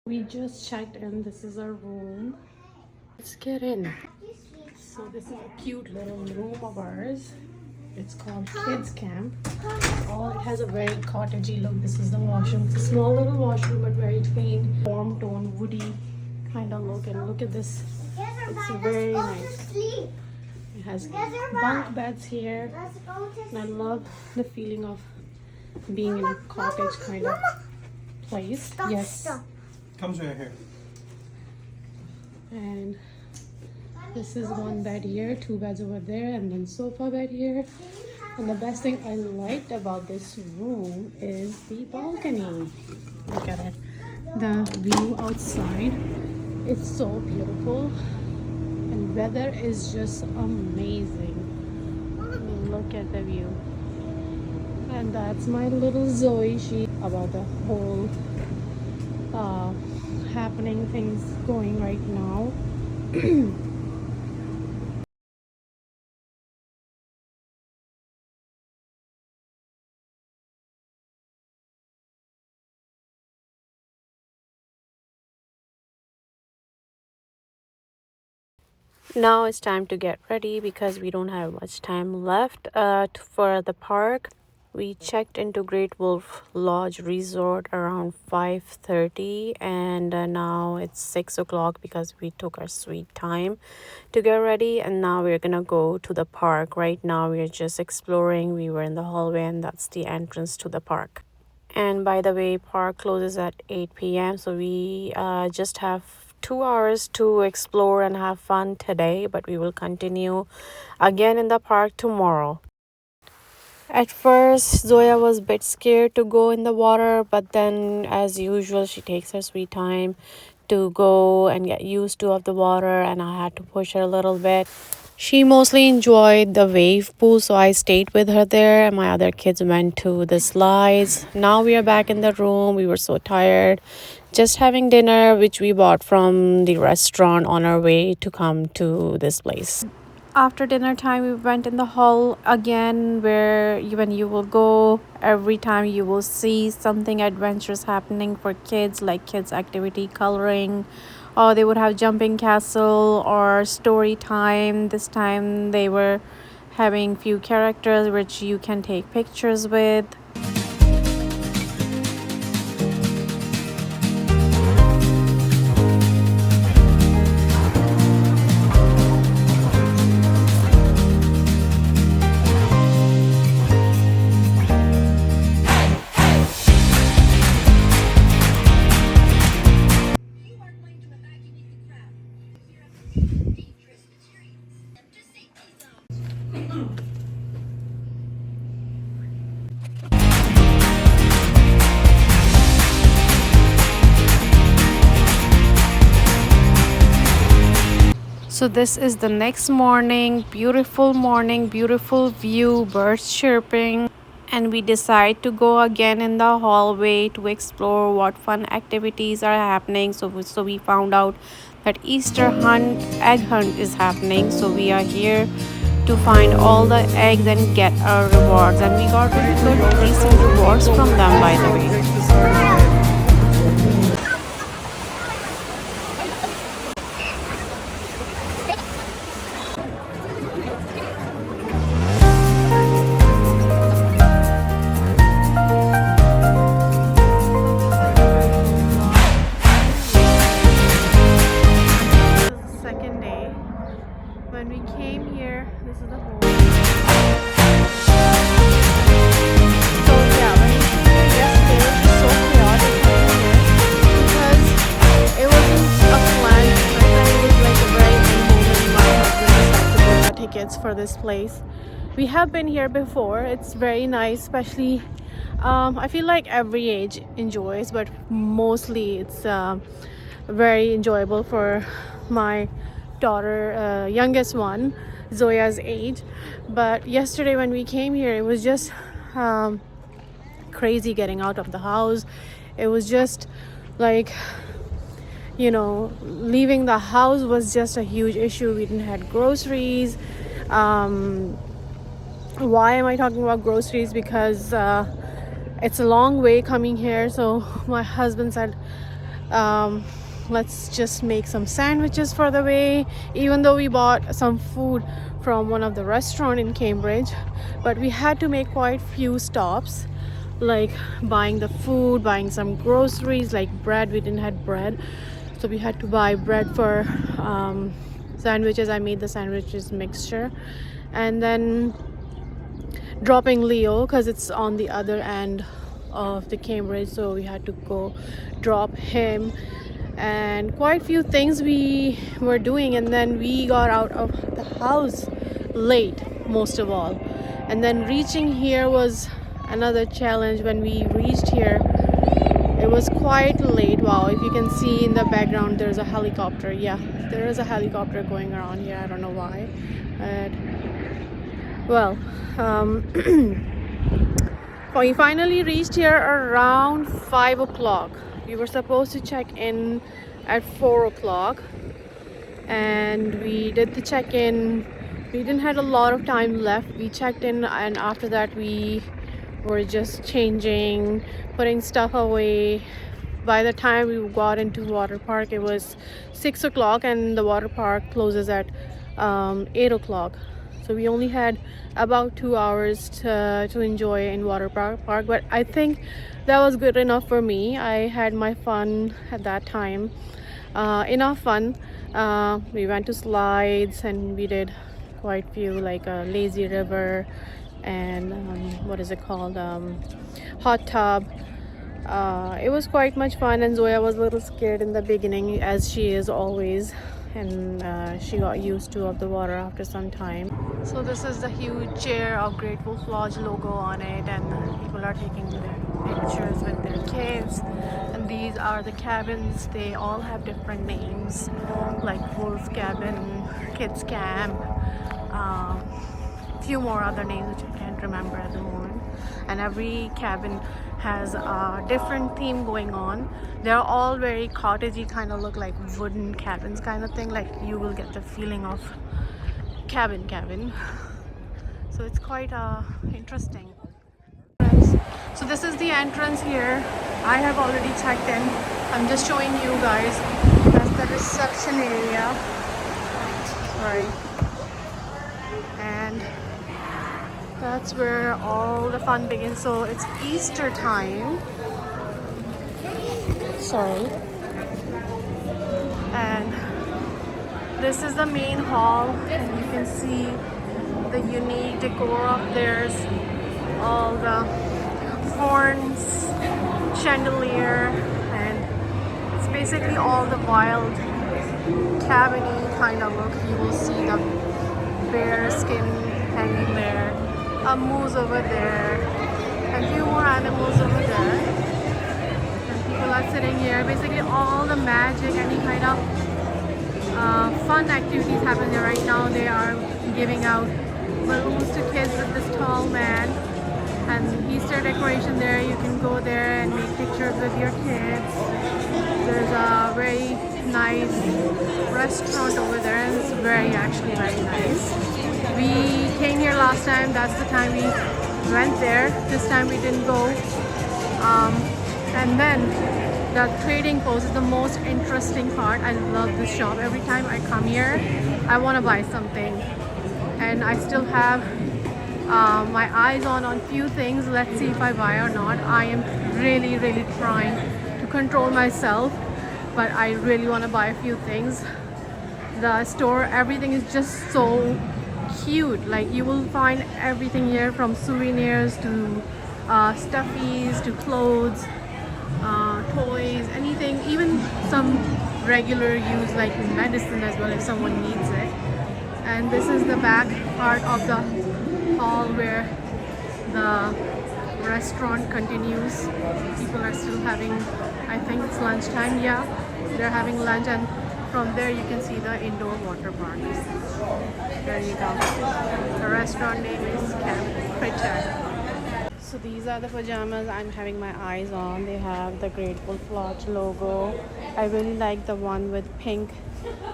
We just checked in. This is our room. Let's get in. So this is a cute little room of ours. It's called Kids Camp. Oh, it has a very cottagey look. This is the washroom. It's a small little washroom, but very clean, warm tone, woody kind of look. And look at this. It's very nice. It has bunk beds here. And I love the feeling of being in a cottage kind of place. Yes. Comes right here. And this is one bed here, two beds over there, and then sofa bed here. And the best thing I liked about this room is the balcony. Look at it. The view outside. It's so beautiful. And weather is just amazing. Look at the view. And that's my little Zoe. She about the whole happening things going right now. Now it's time to get ready because we don't have much time left for the park. We checked into Great Wolf Lodge Resort around 5:30, and now it's 6 o'clock because we took our sweet time to get ready. And now we're gonna go to the park. Right now we're just exploring. We were in the hallway, and that's the entrance to the park. And by the way, park closes at 8 p.m. So we just have 2 hours to explore and have fun today, but we will continue again in the park tomorrow. At first, Zoya was a bit scared to go in the water, but then, as usual, she takes her sweet time to go and get used to of the water, and I had to push her a little bit. She mostly enjoyed the wave pool, so I stayed with her there, and my other kids went to the slides. Now we are back in the room. We were so tired, just having dinner, which we bought from the restaurant on our way to come to this place. After dinner time, we went in the hall again, where when you will go, every time you will see something adventurous happening for kids, like kids activity, coloring, or they would have jumping castle or story time. This time they were having few characters which you can take pictures with. So this is the next morning, beautiful view, birds chirping, and we decide to go again in the hallway to explore what fun activities are happening. So we found out that Easter hunt, egg hunt is happening. So we are here to find all the eggs and get our rewards, and we got really good decent rewards from them, by the way. Second day. When we came here, this is the home. So yeah, when we came here yesterday, it was just so chaotic coming here because it wasn't a plan. It was like a very end moment. My husband decided to book our tickets for this place. We have been here before. It's very nice, especially I feel like every age enjoys, but mostly it's very enjoyable for my daughter, youngest one, Zoya's age. But yesterday when we came here, it was just crazy getting out of the house. It was just like, leaving the house was just a huge issue. We didn't have groceries. Why am I talking about groceries? Because it's a long way coming here. So my husband said, um, let's just make some sandwiches for the way, even though we bought some food from one of the restaurant in Cambridge, but we had to make quite few stops, like buying the food, buying some groceries like bread. We didn't have bread, so we had to buy bread for sandwiches. I made the sandwiches mixture, and then dropping Leo because it's on the other end of the Cambridge, so we had to go drop him, and quite few things we were doing. And then we got out of the house late, most of all, and then reaching here was another challenge. When we reached here, it was quite late. Wow, if you can see in the background, there's a helicopter. Yeah, there is a helicopter going around here. I don't know why, but well, we finally reached here around 5 o'clock. We were supposed to check in at 4 o'clock, and we did the check-in. We didn't have a lot of time left. We checked in, and after that we were just changing, putting stuff away. By the time we got into water park, it was 6 o'clock, and the water park closes at 8 o'clock. So we only had about 2 hours to enjoy in water park, but I think that was good enough for me. I had my fun at that time, enough fun. We went to slides, and we did quite few, like a lazy river, and what is it called, hot tub. It was quite much fun, and Zoya was a little scared in the beginning, as she is always, and she got used to of the water after some time. So this is the huge chair of Great Wolf Lodge logo on it, and people are taking their pictures with their kids. And these are the cabins. They all have different names, like Wolf Cabin, Kids Camp, few more other names which I can't remember at the moment. And every cabin has a different theme going on. They're all very cottagey, kind of look like wooden cabins kind of thing, like you will get the feeling of cabin. So it's quite interesting. So this is the entrance here. I have already checked in. I'm just showing you guys. That's the reception area. Sorry. And that's where all the fun begins. So it's Easter time. Sorry. And this is the main hall, and you can see the unique decor up there. All the horns, chandelier, and it's basically all the wild cabiny kind of look. You will see the bear skin hanging there, a moose over there, a few more animals over there, and people are sitting here. Basically all the magic, any kind of fun activities happen there right now. They are giving out balloons to kids with this tall man, and Easter decoration there. You can go there and make pictures with your kids. There's a very nice restaurant over there, and it's very nice. We came here last time. That's the time we went there. This time we didn't go. And then the trading post is the most interesting part. I love this shop. Every time I come here, I want to buy something, and I still have my eyes on few things. Let's see if I buy or not. I am really trying to control myself, but I really want to buy a few things. The store, everything is just so cute. Like you will find everything here, from souvenirs to stuffies to clothes, toys, anything, even some regular use like medicine as well if someone needs it. And this is the back part of the hall where the restaurant continues. People are still having, I think it's lunchtime. Yeah, they're having lunch, and from there you can see the indoor water park. There you go. The restaurant name is Camp Pritchard. So these are the pajamas I'm having my eyes on. They have the Great Wolf Lodge logo. I really like the one with pink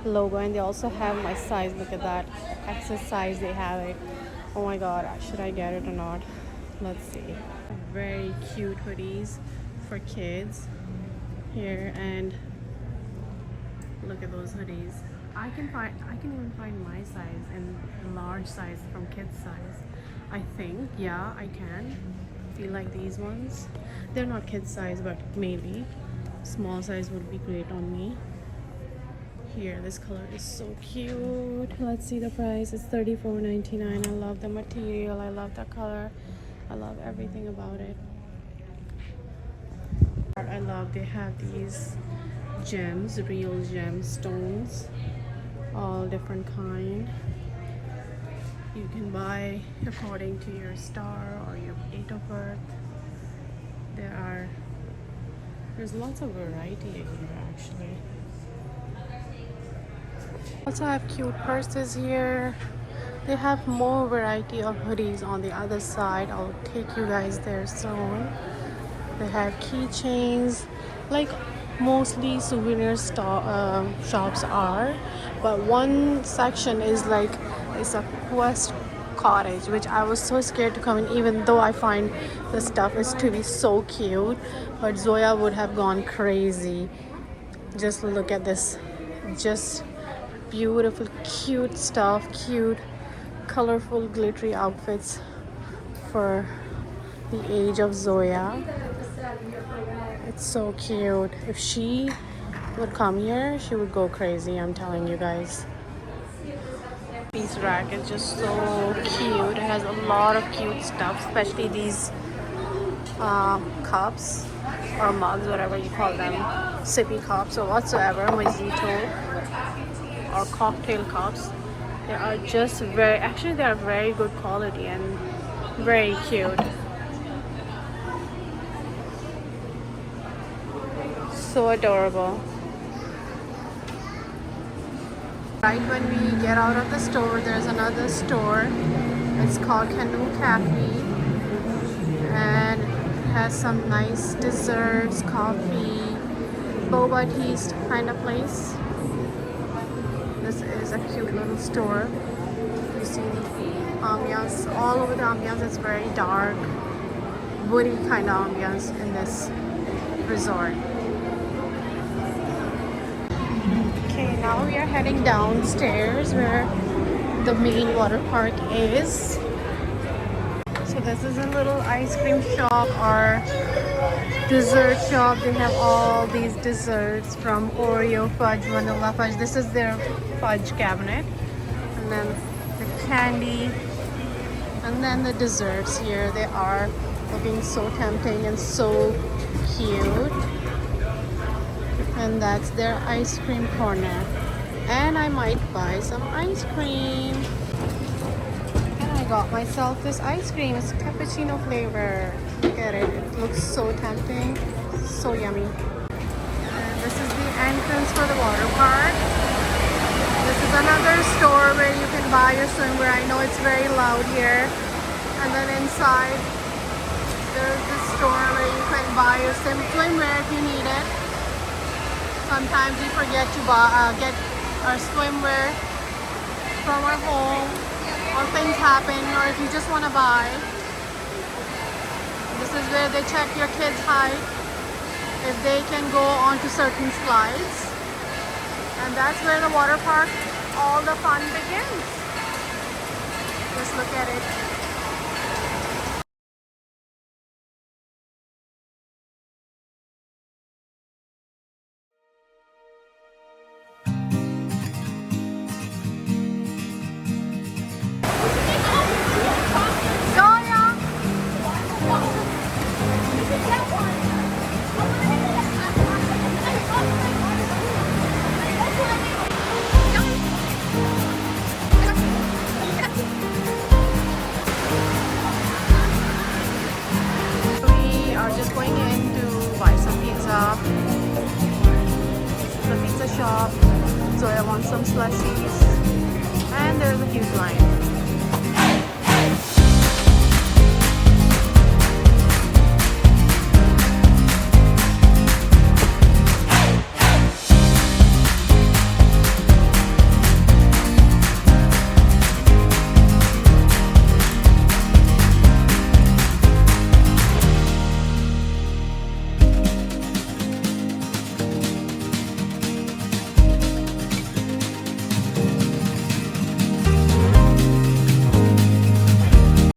logo, and they also have my size. Look at that, XS size they have it. Oh my god, should I get it or not? Let's see. Very cute hoodies for kids. here, and look at those hoodies. I can even find my size and large size from kids size. I think, yeah, I can. Feel like these ones. They're not kids size, but maybe small size would be great on me. Here, this color is so cute. Let's see the price. It's $34.99. I love the material. I love the color. I love everything about it. I love they have these gems, real gemstones, all different kind. You can buy according to your star or your date of birth. There's lots of variety here actually. Also have cute purses here. They have more variety of hoodies on the other side. I'll take you guys there soon. They have keychains, like mostly souvenir shops are, but one section is like it's a Quest cottage, which I was so scared to come in, even though I find the stuff is to be so cute. But Zoya would have gone crazy. Just look at this, just beautiful, cute stuff, cute, colorful, glittery outfits for the age of Zoya. It's so cute. If she would come here, she would go crazy, I'm telling you guys. This rack is just so cute. It has a lot of cute stuff, especially these cups or mugs, whatever you call them, sippy cups or whatsoever, mojito or cocktail cups. They are just they are very good quality and very cute. So adorable. Right when we get out of the store, there's another store. It's called Canoe Cafe, and it has some nice desserts, coffee, boba tea kind of place. This is a cute little store. You see the ambiance all over. The ambiance is very dark, woody kind of ambiance in this resort. Okay, now we are heading downstairs where the main water park is. So this is a little ice cream shop or dessert shop. They have all these desserts from Oreo, fudge, vanilla fudge. This is their fudge cabinet. And then the candy. And then the desserts here. They are looking so tempting and so cute. And that's their ice cream corner. And I might buy some ice cream. And I got myself this ice cream. It's cappuccino flavor. Look at it. It looks so tempting. So yummy. And this is the entrance for the water park. This is another store where you can buy your swimwear. I know it's very loud here. And then inside, there's this store where you can buy your swimwear if you need it. Sometimes we forget to get our swimwear from our home, or things happen, or if you just want to buy. This is where they check your kids' height, if they can go onto certain slides. And that's where the water park, all the fun begins. Just look at it. The pizza shop. Zoya wants some slushies, and there's a huge line.